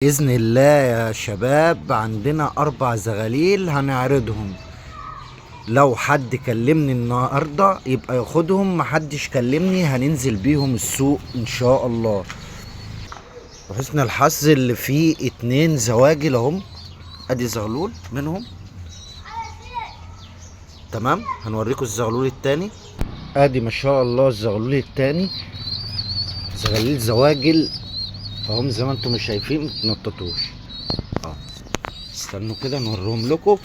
بإذن الله يا شباب عندنا 4 زغاليل هنعرضهم. لو حد كلمني النهاردة يبقى ياخدهم، محدش كلمني هننزل بيهم السوق ان شاء الله. وحسن الحظ اللي فيه 2 زواجل اهم، ادي زغلول منهم. تمام، هنوريكم الزغلول التاني. ادي ما شاء الله الزغلول التاني، زغاليل زواجل اهم زي ما انتم مش شايفين، متنططوش. استنوا كده نوريهم لكم.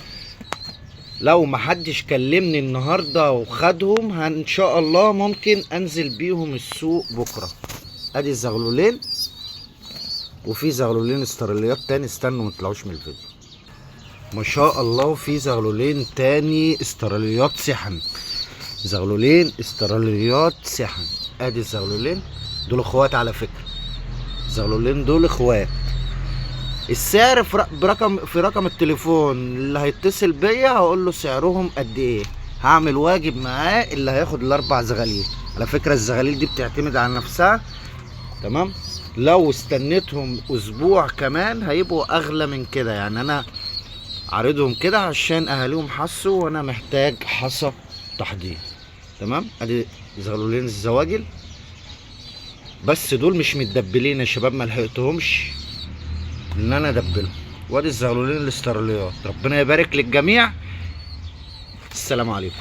لو محدش كلمني النهارده وخدهم ان شاء الله ممكن انزل بيهم السوق بكره. ادي الزغلولين، وفي زغلولين استراليات تاني، استنوا متطلعوش من الفيديو. ما شاء الله، وفي زغلولين تاني استراليات سحن، زغلولين استراليات سحن. ادي الزغلولين دول اخوات على فكره، الزغلولين دول اخوات. السعر في رقم التليفون اللي هيتصل بيا هقول له سعرهم قد ايه، هعمل واجب معاه اللي هياخد ال4 زغاليل. على فكره الزغاليل دي بتعتمد على نفسها، تمام. لو استنيتهم اسبوع كمان هيبقوا اغلى من كده، يعني انا عارضهم كده عشان اهاليهم حصوا وانا محتاج حصى تحضير. تمام، ادي زغلولين الزواجل، بس دول مش متدبلين يا شباب، ما لحقتهمش ان انا ادبلهم. وادي الزغلولين الاستراليات. ربنا يبارك للجميع. السلام عليكم.